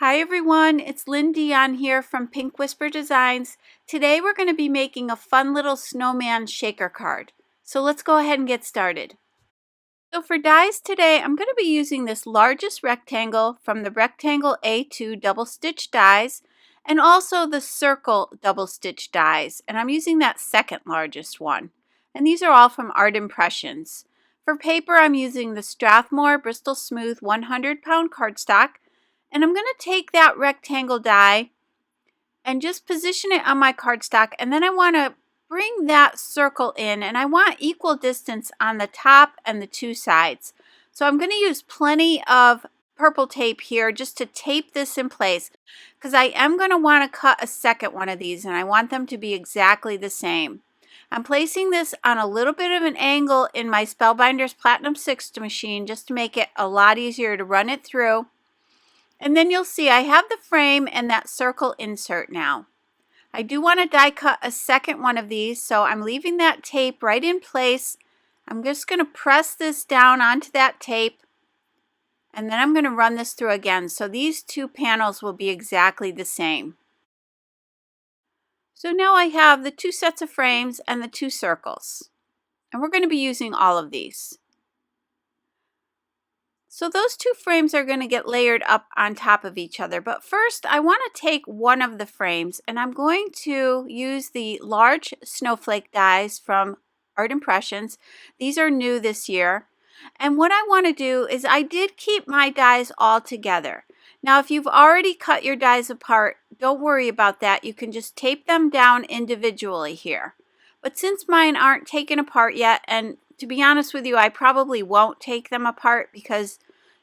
Hi everyone, it's Lynn Dion here from Pink Whisper Designs. Today we're going to be making a fun little snowman shaker card. So let's go ahead and get started. So for dies today, I'm going to be using this largest rectangle from the Rectangle A2 double stitch dies and also the circle double stitch dies. And I'm using that second largest one. And these are all from Art Impressions. For paper, I'm using the Strathmore Bristol Smooth 100-pound cardstock. And I'm going to take that rectangle die and just position it on my cardstock, and then I want to bring that circle in, and I want equal distance on the top and the two sides. So I'm going to use plenty of purple tape here just to tape this in place, because I am going to want to cut a second one of these, and I want them to be exactly the same. I'm placing this on a little bit of an angle in my Spellbinders Platinum 6 machine just to make it a lot easier to run it through. And then you'll see I have the frame and that circle insert now. I do want to die cut a second one of these, so I'm leaving that tape right in place. I'm just going to press this down onto that tape, and then I'm going to run this through again. So these two panels will be exactly the same. So now I have the two sets of frames and the two circles. And we're going to be using all of these. So those two frames are going to get layered up on top of each other. But first, I want to take one of the frames, and I'm going to use the Large Snowflake Dies from Art Impressions. These are new this year. And what I want to do is I did keep my dies all together. Now, if you've already cut your dies apart, don't worry about that. You can just tape them down individually here. But since mine aren't taken apart yet, and to be honest with you, I probably won't take them apart because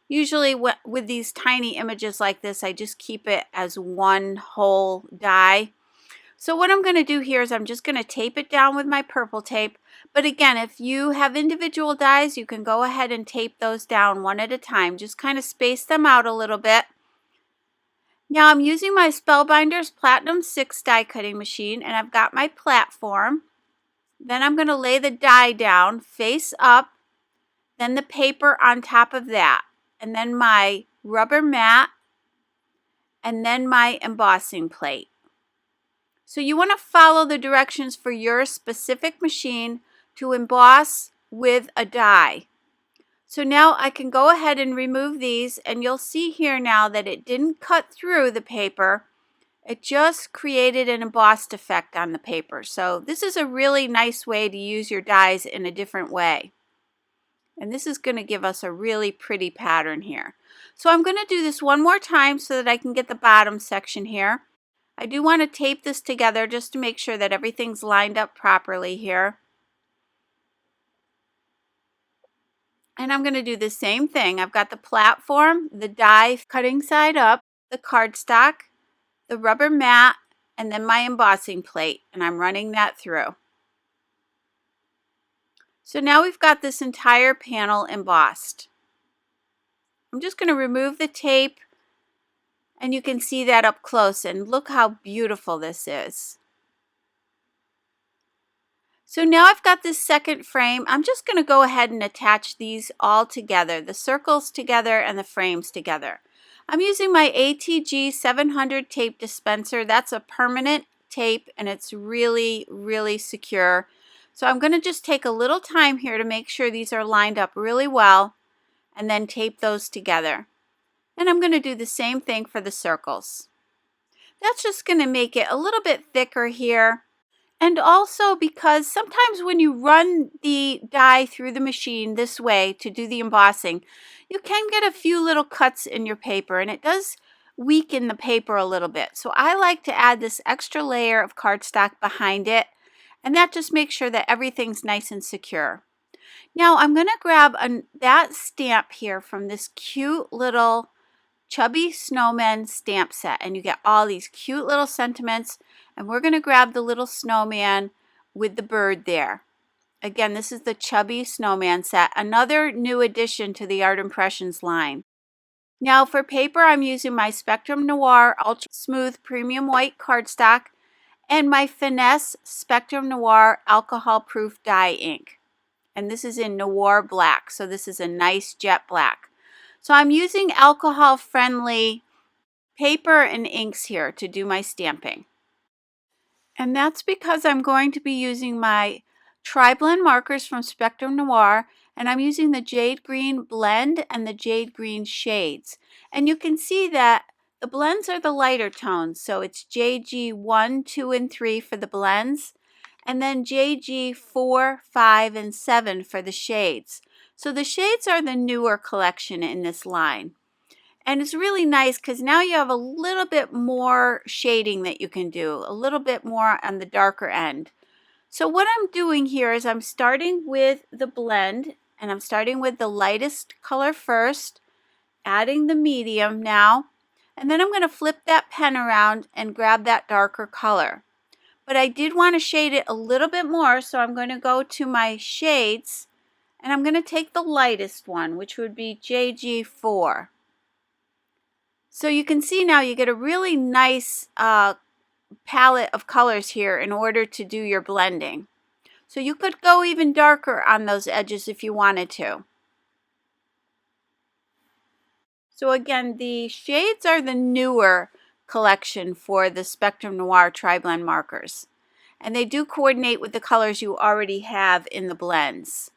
usually with these tiny images like this, I just keep it as one whole die. So what I'm going to do here is I'm just going to tape it down with my purple tape. But again, if you have individual dies, you can go ahead and tape those down one at a time. Just kind of space them out a little bit. Now I'm using my Spellbinders Platinum 6 die cutting machine, and I've got my platform. Then I'm going to lay the die down face up, then the paper on top of that, and then my rubber mat, and then my embossing plate. So you want to follow the directions for your specific machine to emboss with a die. So now I can go ahead and remove these, and you'll see here now that it didn't cut through the paper. It just created an embossed effect on the paper. So this is a really nice way to use your dies in a different way. And this is going to give us a really pretty pattern here. So I'm going to do this one more time so that I can get the bottom section here. I do want to tape this together just to make sure that everything's lined up properly here. And I'm going to do the same thing. I've got the platform, the die cutting side up, the cardstock, the rubber mat, and then my embossing plate, and I'm running that through. So now we've got this entire panel embossed. I'm just going to remove the tape, and you can see that up close, and look how beautiful this is. So now I've got this second frame. I'm just going to go ahead and attach these all together, the circles together and the frames together. I'm using my ATG 700 tape dispenser. That's a permanent tape, and it's really, really secure. So I'm going to just take a little time here to make sure these are lined up really well, and then tape those together. And I'm going to do the same thing for the circles. That's just going to make it a little bit thicker here. And also because sometimes when you run the die through the machine this way to do the embossing, you can get a few little cuts in your paper, and it does weaken the paper a little bit. So I like to add this extra layer of cardstock behind it, and that just makes sure that everything's nice and secure. Now I'm going to grab that stamp here from this cute little Chubby Snowmen stamp set, and you get all these cute little sentiments, and we're going to grab the little snowman with the bird there. Again, this is the Chubby Snowman set, another new addition to the Art Impressions line. Now for paper, I'm using my Spectrum Noir Ultra Smooth Premium White cardstock and my Finesse Spectrum Noir Alcohol Proof Die ink. And this is in Noir Black, so this is a nice jet black. So I'm using alcohol-friendly paper and inks here to do my stamping. And that's because I'm going to be using my tri-blend markers from Spectrum Noir, and I'm using the Jade Green Blend and the Jade Green Shades. And you can see that the blends are the lighter tones, so it's JG 1, 2, and 3 for the blends, and then JG 4, 5, and 7 for the shades. So the shades are the newer collection in this line. And it's really nice because now you have a little bit more shading that you can do, a little bit more on the darker end. So what I'm doing here is I'm starting with the blend, and I'm starting with the lightest color first, adding the medium now, and then I'm going to flip that pen around and grab that darker color. But I did want to shade it a little bit more, so I'm going to go to my shades, and I'm going to take the lightest one, which would be JG4. So you can see now you get a really nice palette of colors here in order to do your blending. So you could go even darker on those edges if you wanted to. So again, the shades are the newer collection for the Spectrum Noir Tri-Blend markers. And they do coordinate with the colors you already have in the blends.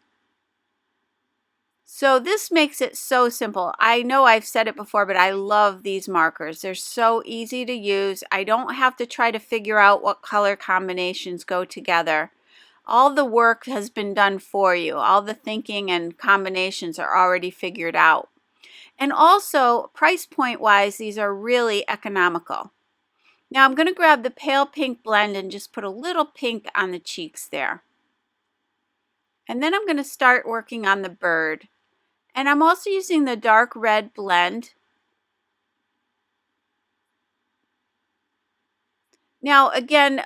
So this makes it so simple. I know I've said it before, but I love these markers. They're so easy to use. I don't have to try to figure out what color combinations go together. All the work has been done for you. All the thinking and combinations are already figured out. And also, price point wise, these are really economical. Now I'm going to grab the pale pink blend and just put a little pink on the cheeks there. And then I'm going to start working on the bird. And I'm also using the dark red blend. Now again,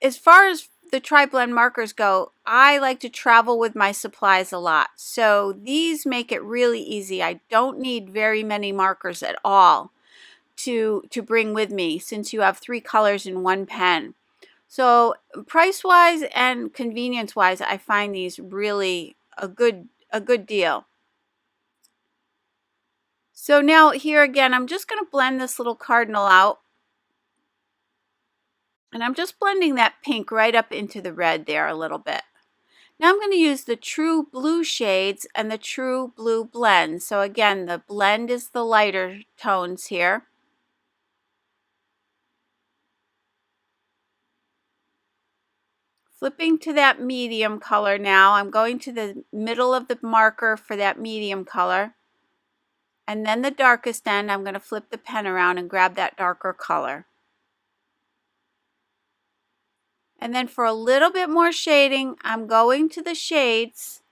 as far as the tri-blend markers go, I like to travel with my supplies a lot. So these make it really easy. I don't need very many markers at all to bring with me, since you have 3 colors in one pen. So price-wise and convenience-wise, I find these really a good deal. So now here again, I'm just going to blend this little cardinal out. And I'm just blending that pink right up into the red there a little bit. Now I'm going to use the True Blue shades and the True Blue blend. So again, the blend is the lighter tones here. Flipping to that medium color now. I'm going to the middle of the marker for that medium color. And then the darkest end, I'm going to flip the pen around and grab that darker color. And then for a little bit more shading, I'm going to the shades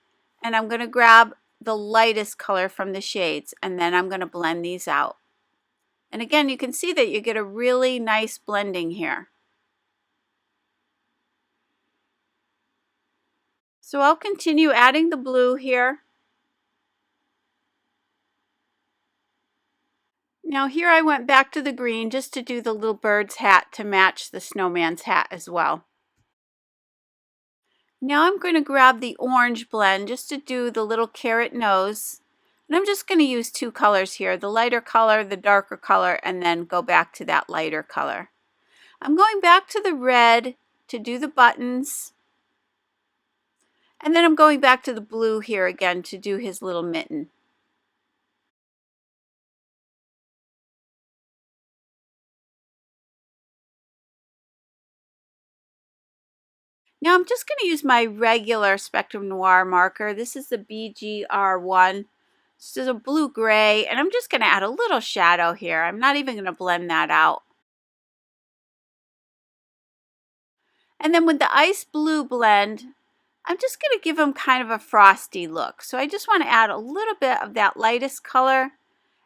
and I'm going to grab the lightest color from the shades, and then I'm going to blend these out. And again, you can see that you get a really nice blending here. So I'll continue adding the blue here. Now here I went back to the green just to do the little bird's hat to match the snowman's hat as well. Now I'm going to grab the orange blend just to do the little carrot nose. And I'm just going to use 2 colors here, the lighter color, the darker color, and then go back to that lighter color. I'm going back to the red to do the buttons. And then I'm going back to the blue here again to do his little mitten. Now I'm just going to use my regular Spectrum Noir marker. This is the BGR1. This is a blue-gray, and I'm just going to add a little shadow here. I'm not even going to blend that out. And then with the ice blue blend, I'm just going to give him kind of a frosty look. So I just want to add a little bit of that lightest color.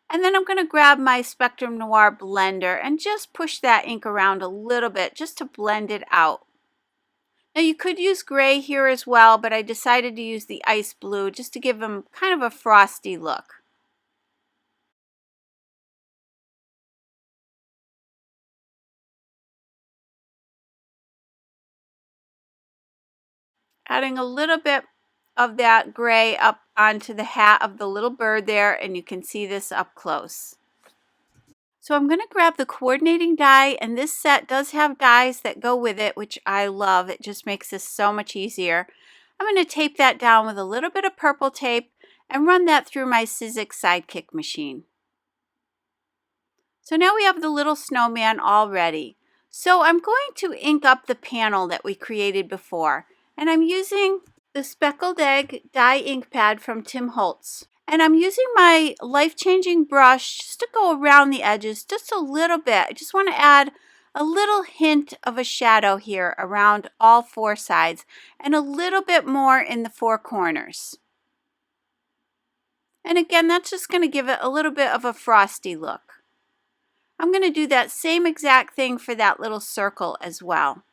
And then I'm going to grab my Spectrum Noir blender and just push that ink around a little bit just to blend it out. Now you could use gray here as well, but I decided to use the ice blue just to give him kind of a frosty look. Adding a little bit of that gray up onto the hat of the little bird there, and you can see this up close. So I'm going to grab the coordinating die, and this set does have dies that go with it, which I love. It just makes this so much easier. I'm going to tape that down with a little bit of purple tape and run that through my Sizzix Sidekick machine. So now we have the little snowman all ready. So I'm going to ink up the panel that we created before, and I'm using the Speckled Egg dye ink pad from Tim Holtz. And I'm using my life-changing brush just to go around the edges just a little bit. I just want to add a little hint of a shadow here around all four sides and a little bit more in the four corners. And again, that's just going to give it a little bit of a frosty look. I'm going to do that same exact thing for that little circle as well.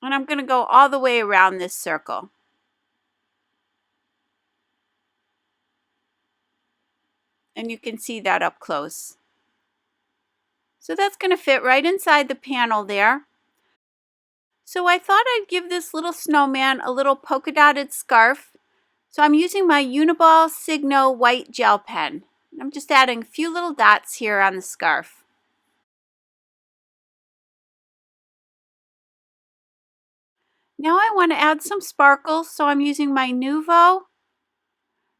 And I'm going to go all the way around this circle. And you can see that up close. So that's going to fit right inside the panel there. So I thought I'd give this little snowman a little polka dotted scarf. So I'm using my Uniball Signo white gel pen. I'm just adding a few little dots here on the scarf. Now I want to add some sparkles, so I'm using my Nuvo.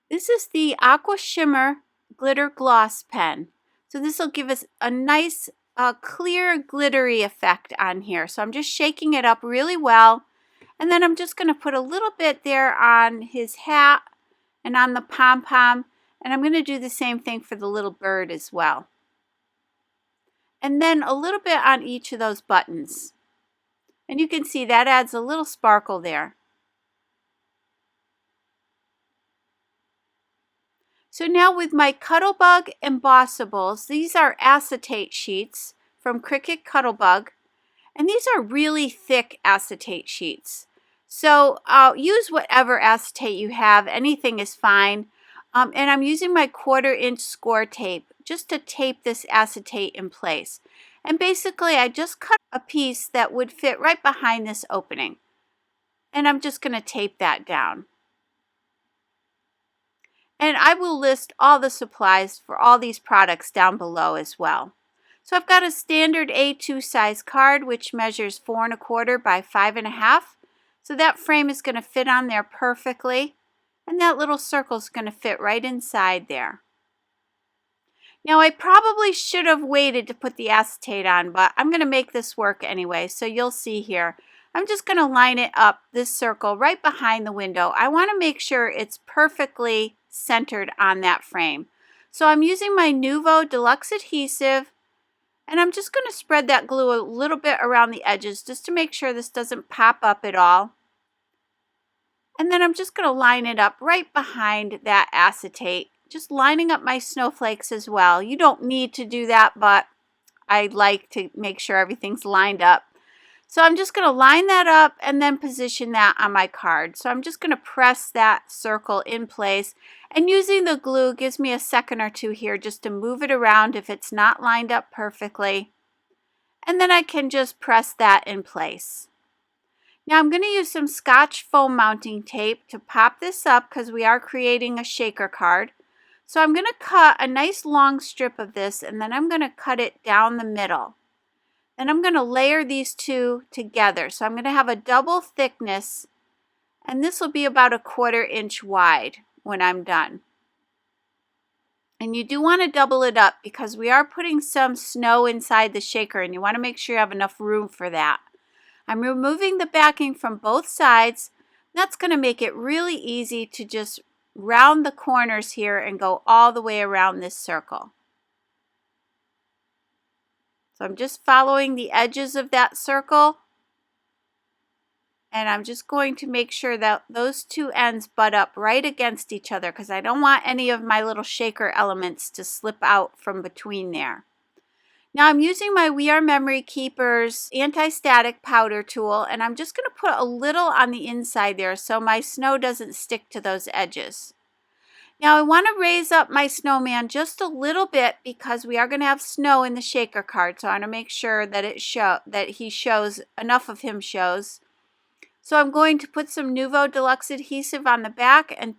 This is the Aqua Shimmer Glitter Gloss pen. So this will give us a nice clear glittery effect on here. So I'm just shaking it up really well. And then I'm just going to put a little bit there on his hat and on the pom-pom. And I'm going to do the same thing for the little bird as well. And then a little bit on each of those buttons. And you can see that adds a little sparkle there. So now with my Cuttlebug Embossables, these are acetate sheets from Cricut Cuttlebug, and these are really thick acetate sheets. So use whatever acetate you have, anything is fine. And I'm using my 1/4 inch score tape just to tape this acetate in place. And basically I just cut a piece that would fit right behind this opening. And I'm just going to tape that down. And I will list all the supplies for all these products down below as well. So I've got a standard A2 size card which measures 4 1/4 by 5 1/2. So that frame is going to fit on there perfectly. And that little circle is going to fit right inside there. Now I probably should have waited to put the acetate on, but I'm going to make this work anyway. So you'll see here. I'm just going to line it up, this circle, right behind the window. I want to make sure it's perfectly centered on that frame. So I'm using my Nuvo Deluxe adhesive, and I'm just going to spread that glue a little bit around the edges just to make sure this doesn't pop up at all. And then I'm just going to line it up right behind that acetate, just lining up my snowflakes as well. You don't need to do that, but I like to make sure everything's lined up. So I'm just going to line that up and then position that on my card. So I'm just going to press that circle in place, and using the glue gives me a second or two here just to move it around if it's not lined up perfectly. And then I can just press that in place. Now I'm going to use some Scotch foam mounting tape to pop this up because we are creating a shaker card. So I'm going to cut a nice long strip of this, and then I'm going to cut it down the middle. Then I'm going to layer these two together. So I'm going to have a double thickness, and this will be about 1/4 inch wide when I'm done. And you do want to double it up because we are putting some snow inside the shaker, and you want to make sure you have enough room for that. I'm removing the backing from both sides. That's going to make it really easy to just round the corners here and go all the way around this circle. So I'm just following the edges of that circle, and I'm just going to make sure that those two ends butt up right against each other because I don't want any of my little shaker elements to slip out from between there. Now I'm using my We Are Memory Keepers anti-static powder tool, and I'm just going to put a little on the inside there so my snow doesn't stick to those edges. Now I want to raise up my snowman just a little bit because we are going to have snow in the shaker card. So I want to make sure that he shows, enough of him shows. So I'm going to put some Nuvo Deluxe adhesive on the back and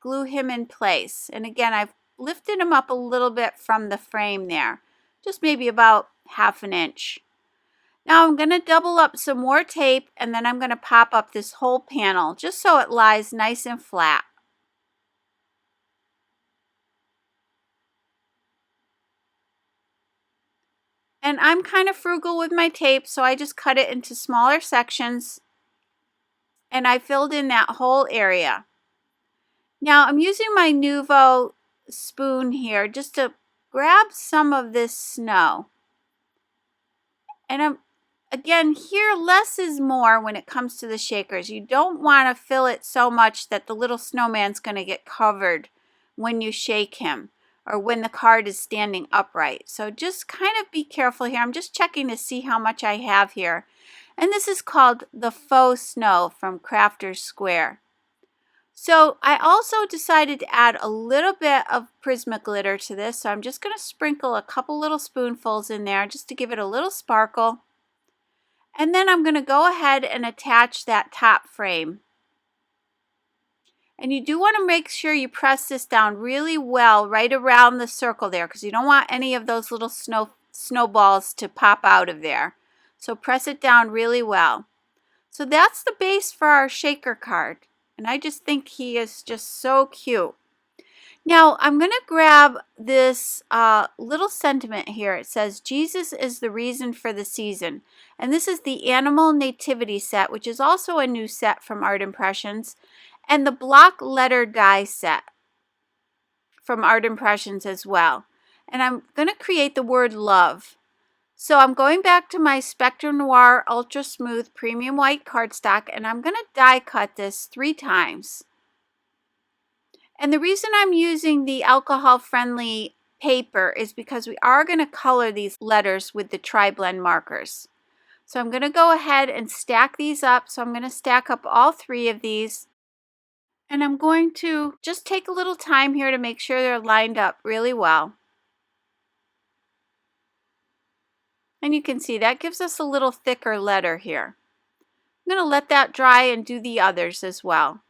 glue him in place. And again, I've lifted them up a little bit from the frame there, just maybe about 1/2 inch. Now I'm going to double up some more tape, and then I'm going to pop up this whole panel just so it lies nice and flat. And I'm kind of frugal with my tape, so I just cut it into smaller sections, and I filled in that whole area. Now I'm using my Nuvo spoon here just to grab some of this snow. And again, here less is more when it comes to the shakers. You don't want to fill it so much that the little snowman's going to get covered when you shake him or when the card is standing upright. So just kind of be careful here. I'm just checking to see how much I have here. And this is called the Faux Snow from Crafter's Square. So I also decided to add a little bit of Prisma glitter to this. So I'm just going to sprinkle a couple little spoonfuls in there just to give it a little sparkle. And then I'm going to go ahead and attach that top frame. And you do want to make sure you press this down really well right around the circle there, because you don't want any of those little snowballs to pop out of there. So press it down really well. So that's the base for our shaker card. And I just think he is just so cute. Now I'm going to grab this little sentiment here. It says, Jesus is the reason for the season. And this is the Animal Nativity set, which is also a new set from Art Impressions. And the block letter die set from Art Impressions as well. And I'm going to create the word love. So I'm going back to my Spectrum Noir Ultra Smooth Premium White cardstock, and I'm going to die cut this 3 times. And the reason I'm using the alcohol-friendly paper is because we are going to color these letters with the tri-blend markers. So I'm going to go ahead and stack these up. So I'm going to stack up all 3 of these. And I'm going to just take a little time here to make sure they're lined up really well. And you can see that gives us a little thicker letter here. I'm going to let that dry and do the others as well.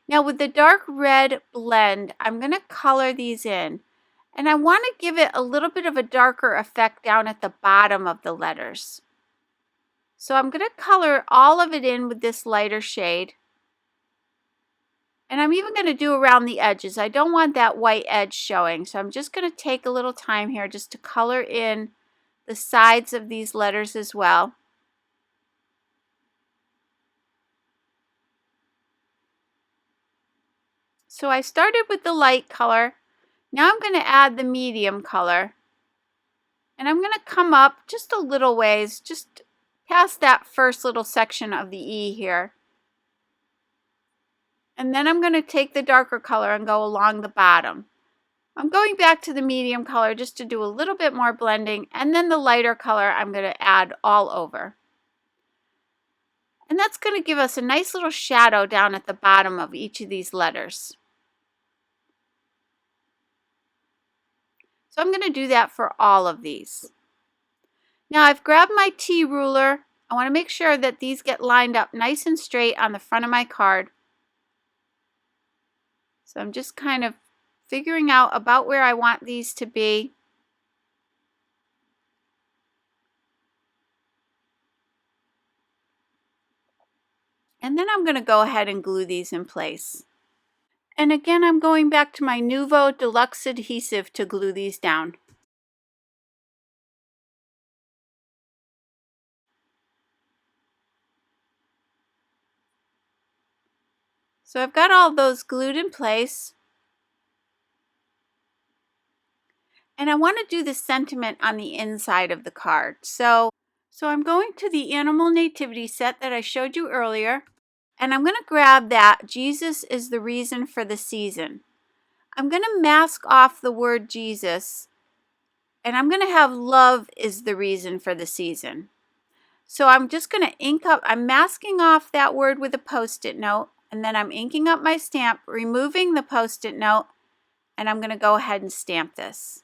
Now with the dark red blend, I'm going to color these in. And I want to give it a little bit of a darker effect down at the bottom of the letters. So I'm going to color all of it in with this lighter shade. And I'm even going to do around the edges. I don't want that white edge showing. So I'm just going to take a little time here just to color in the sides of these letters as well. So I started with the light color. Now I'm going to add the medium color. And I'm going to come up just a little ways, just past that first little section of the E here. And then I'm going to take the darker color and go along the bottom. I'm going back to the medium color just to do a little bit more blending, and then the lighter color I'm going to add all over. And that's going to give us a nice little shadow down at the bottom of each of these letters. So I'm going to do that for all of these. Now I've grabbed my T ruler. I want to make sure that these get lined up nice and straight on the front of my card. So I'm just kind of figuring out about where I want these to be. And then I'm going to go ahead and glue these in place. And again, I'm going back to my Nuvo Deluxe adhesive to glue these down. So I've got all those glued in place. And I want to do the sentiment on the inside of the card. So I'm going to the Animal Nativity set that I showed you earlier. And I'm going to grab that Jesus is the reason for the season. I'm going to mask off the word Jesus. And I'm going to have love is the reason for the season. So I'm just going to ink up, I'm masking off that word with a Post-it note. And then I'm inking up my stamp, removing the Post-it note. And I'm going to go ahead and stamp this.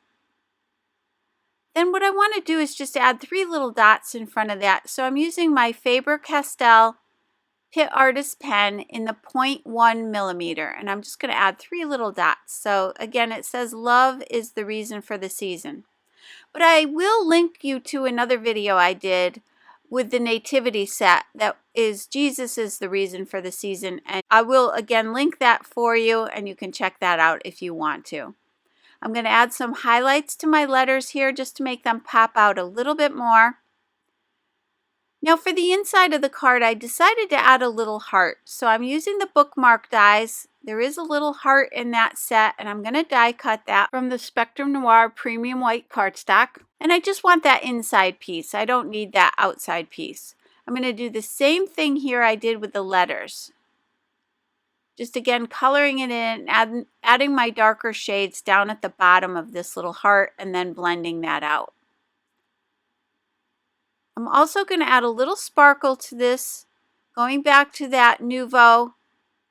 Then what I want to do is just add 3 little dots in front of that. So I'm using my Faber-Castell Pitt Artist pen in the 0.1 millimeter, and I'm just going to add 3 little dots. So again, it says love is the reason for the season. But I will link you to another video I did with the Nativity set that is Jesus is the reason for the season, and I will again link that for you, and you can check that out if you want to. I'm going to add some highlights to my letters here just to make them pop out a little bit more. Now for the inside of the card, I decided to add a little heart. So I'm using the Bookmark dies. There is a little heart in that set, and I'm going to die cut that from the Spectrum Noir Premium White cardstock. And I just want that inside piece. I don't need that outside piece. I'm going to do the same thing here I did with the letters. Just again coloring it in, adding my darker shades down at the bottom of this little heart, and then blending that out. I'm also going to add a little sparkle to this, going back to that Nuvo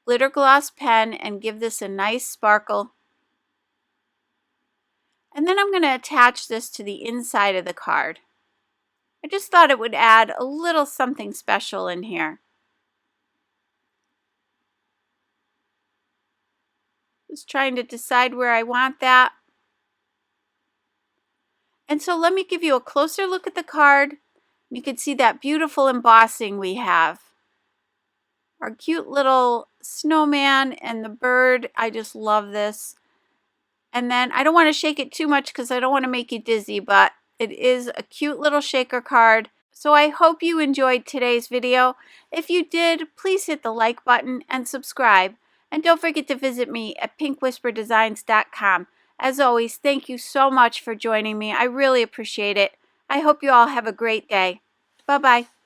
glitter gloss pen, and give this a nice sparkle. And then I'm going to attach this to the inside of the card. I just thought it would add a little something special in here. Just trying to decide where I want that. And so let me give you a closer look at the card. You can see that beautiful embossing we have. Our cute little snowman and the bird. I just love this. And then I don't want to shake it too much because I don't want to make you dizzy, but it is a cute little shaker card. So I hope you enjoyed today's video. If you did, please hit the like button and subscribe. And don't forget to visit me at pinkwhisperdesigns.com. As always, thank you so much for joining me. I really appreciate it. I hope you all have a great day. Bye-bye.